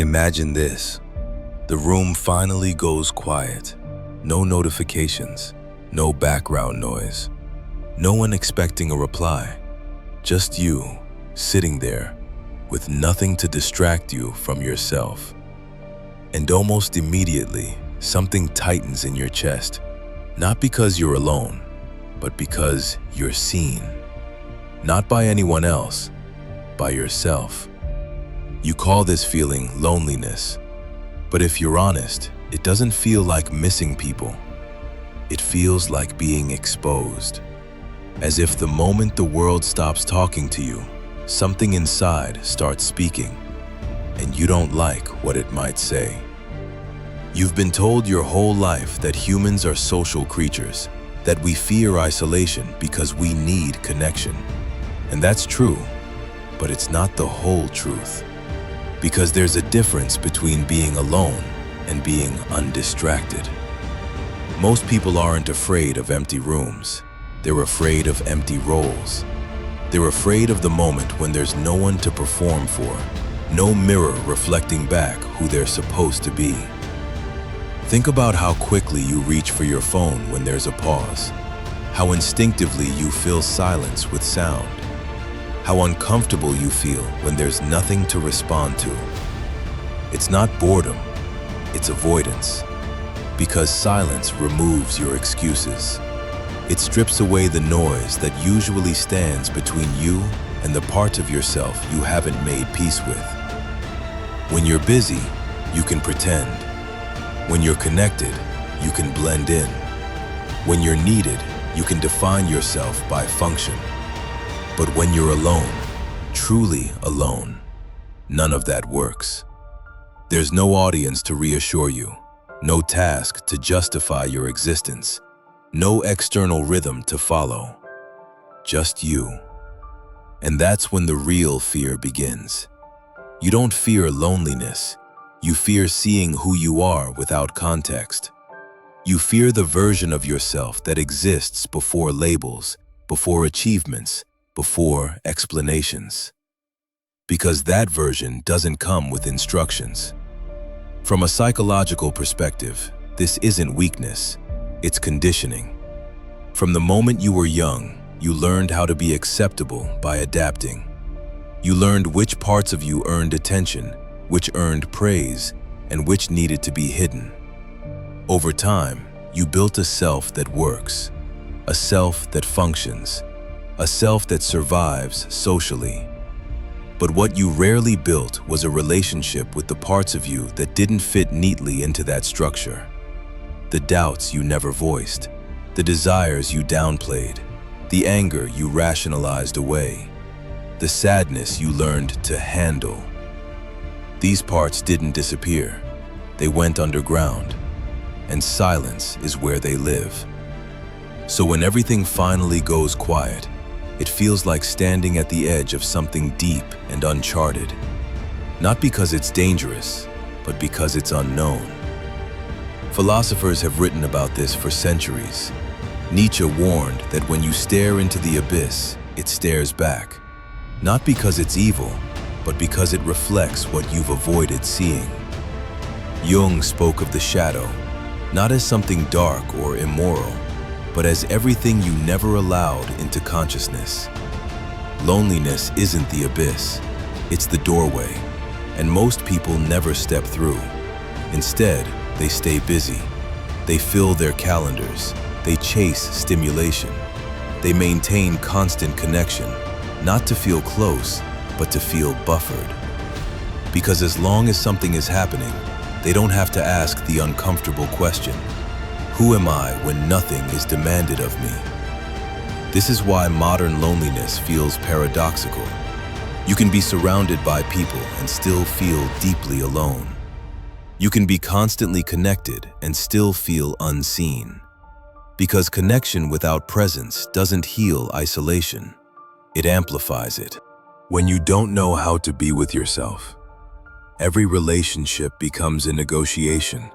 Imagine this. The room finally goes quiet. No notifications, no background noise, no one expecting a reply. Just you, sitting there, with nothing to distract you from yourself. And almost immediately, something tightens in your chest. Not because you're alone, but because you're seen. Not by anyone else, by yourself. You call this feeling loneliness. But if you're honest, it doesn't feel like missing people. It feels like being exposed. As if the moment the world stops talking to you, something inside starts speaking, and you don't like what it might say. You've been told your whole life that humans are social creatures, that we fear isolation because we need connection. And that's true, but it's not the whole truth. Because there's a difference between being alone and being undistracted. Most people aren't afraid of empty rooms. They're afraid of empty roles. They're afraid of the moment when there's no one to perform for, no mirror reflecting back who they're supposed to be. Think about how quickly you reach for your phone when there's a pause, how instinctively you fill silence with sound, how uncomfortable you feel when there's nothing to respond to. It's not boredom, it's avoidance, because silence removes your excuses. It strips away the noise that usually stands between you and the parts of yourself you haven't made peace with. When you're busy, you can pretend. When you're connected, you can blend in. When you're needed, you can define yourself by function. But when you're alone, truly alone, none of that works. There's no audience to reassure you, no task to justify your existence, no external rhythm to follow. Just you. And that's when the real fear begins. You don't fear loneliness. You fear seeing who you are without context. You fear the version of yourself that exists before labels, before achievements, before explanations. Because that version doesn't come with instructions. From a psychological perspective, this isn't weakness, it's conditioning. From the moment you were young, you learned how to be acceptable by adapting. You learned which parts of you earned attention, which earned praise, and which needed to be hidden. Over time, you built a self that works, a self that functions, a self that survives socially. But what you rarely built was a relationship with the parts of you that didn't fit neatly into that structure. The doubts you never voiced, the desires you downplayed, the anger you rationalized away, the sadness you learned to handle. These parts didn't disappear. They went underground, and silence is where they live. So when everything finally goes quiet, it feels like standing at the edge of something deep and uncharted. Not because it's dangerous, but because it's unknown. Philosophers have written about this for centuries. Nietzsche warned that when you stare into the abyss, it stares back. Not because it's evil, but because it reflects what you've avoided seeing. Jung spoke of the shadow, not as something dark or immoral, but as everything you never allowed into consciousness. Loneliness isn't the abyss, it's the doorway, and most people never step through. Instead, they stay busy. They fill their calendars. They chase stimulation. They maintain constant connection, not to feel close, but to feel buffered. Because as long as something is happening, they don't have to ask the uncomfortable question, who am I when nothing is demanded of me? This is why modern loneliness feels paradoxical. You can be surrounded by people and still feel deeply alone. You can be constantly connected and still feel unseen. Because connection without presence doesn't heal isolation. It amplifies it. When you don't know how to be with yourself, every relationship becomes a negotiation.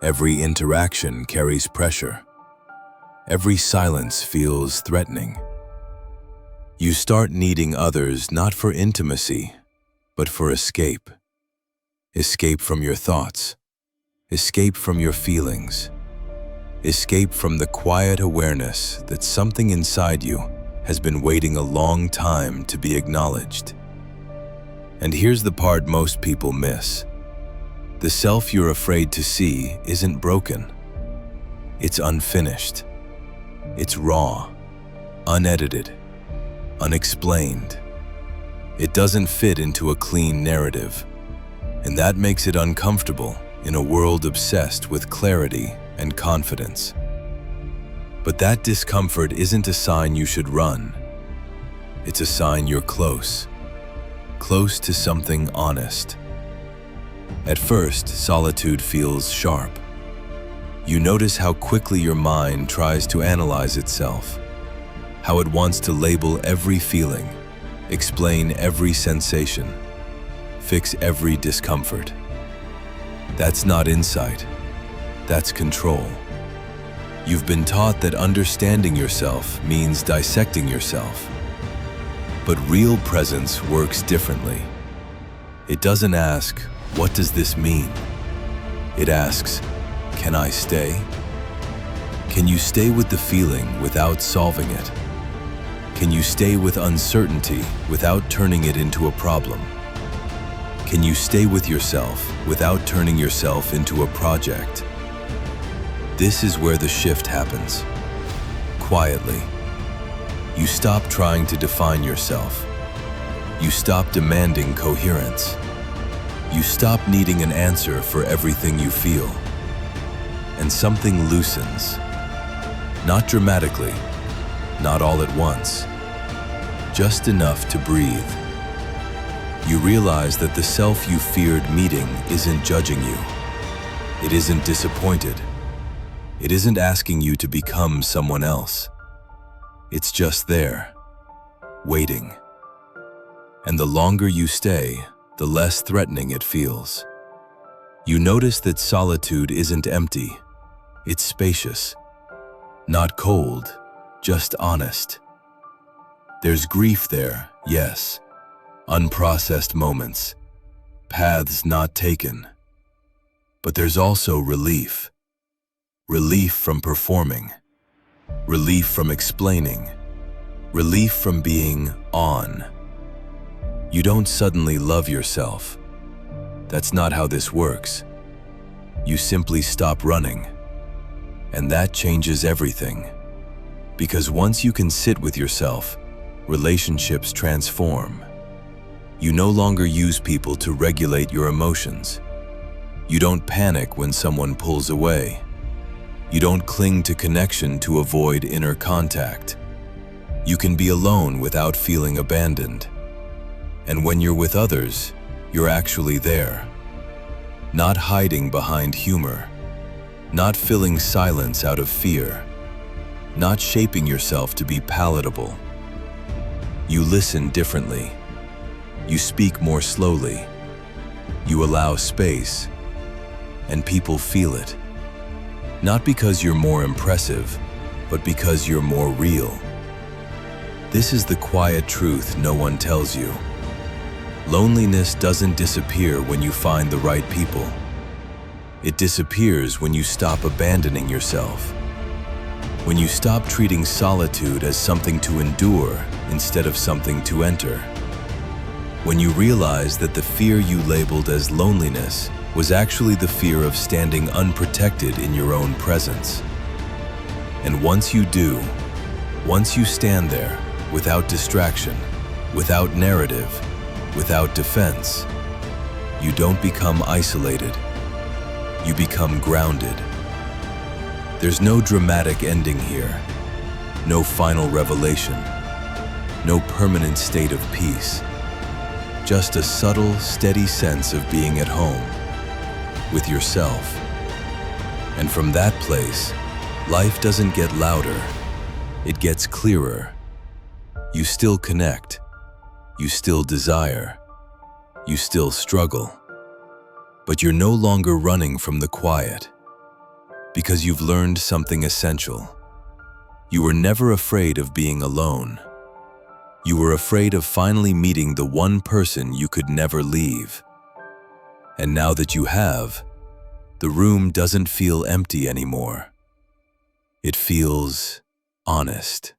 Every interaction carries pressure. Every silence feels threatening. You start needing others not for intimacy, but for escape. Escape from your thoughts. Escape from your feelings. Escape from the quiet awareness that something inside you has been waiting a long time to be acknowledged. And here's the part most people miss. The self you're afraid to see isn't broken. It's unfinished. It's raw, unedited, unexplained. It doesn't fit into a clean narrative, and that makes it uncomfortable in a world obsessed with clarity and confidence. But that discomfort isn't a sign you should run. It's a sign you're close to something honest. At first, solitude feels sharp. You notice how quickly your mind tries to analyze itself, how it wants to label every feeling, explain every sensation, fix every discomfort. That's not insight, that's control. You've been taught that understanding yourself means dissecting yourself. But real presence works differently. It doesn't ask, "What does this mean?" It asks, "Can I stay?" Can you stay with the feeling without solving it? Can you stay with uncertainty without turning it into a problem? Can you stay with yourself without turning yourself into a project? This is where the shift happens. Quietly. You stop trying to define yourself. You stop demanding coherence. You stop needing an answer for everything you feel. And something loosens. Not dramatically, not all at once, just enough to breathe. You realize that the self you feared meeting isn't judging you. It isn't disappointed. It isn't asking you to become someone else. It's just there, waiting. And the longer you stay, the less threatening it feels. You notice that solitude isn't empty. It's spacious. Not cold, just honest. There's grief there, yes. Unprocessed moments. Paths not taken. But there's also relief. Relief from performing. Relief from explaining. Relief from being on. You don't suddenly love yourself. That's not how this works. You simply stop running. And that changes everything. Because once you can sit with yourself, relationships transform. You no longer use people to regulate your emotions. You don't panic when someone pulls away. You don't cling to connection to avoid inner contact. You can be alone without feeling abandoned. And when you're with others, you're actually there. Not hiding behind humor. Not filling silence out of fear. Not shaping yourself to be palatable. You listen differently. You speak more slowly. You allow space. And people feel it. Not because you're more impressive, but because you're more real. This is the quiet truth no one tells you. Loneliness doesn't disappear when you find the right people. It disappears when you stop abandoning yourself. When you stop treating solitude as something to endure instead of something to enter. When you realize that the fear you labeled as loneliness was actually the fear of standing unprotected in your own presence. And once you do, once you stand there, without distraction, without narrative, without defense, you don't become isolated. You become grounded. There's no dramatic ending here, no final revelation, no permanent state of peace, just a subtle, steady sense of being at home, with yourself. And from that place, life doesn't get louder, it gets clearer. You still connect, you still desire, you still struggle, but you're no longer running from the quiet, because you've learned something essential. You were never afraid of being alone. You were afraid of finally meeting the one person you could never leave. And now that you have, the room doesn't feel empty anymore. It feels honest.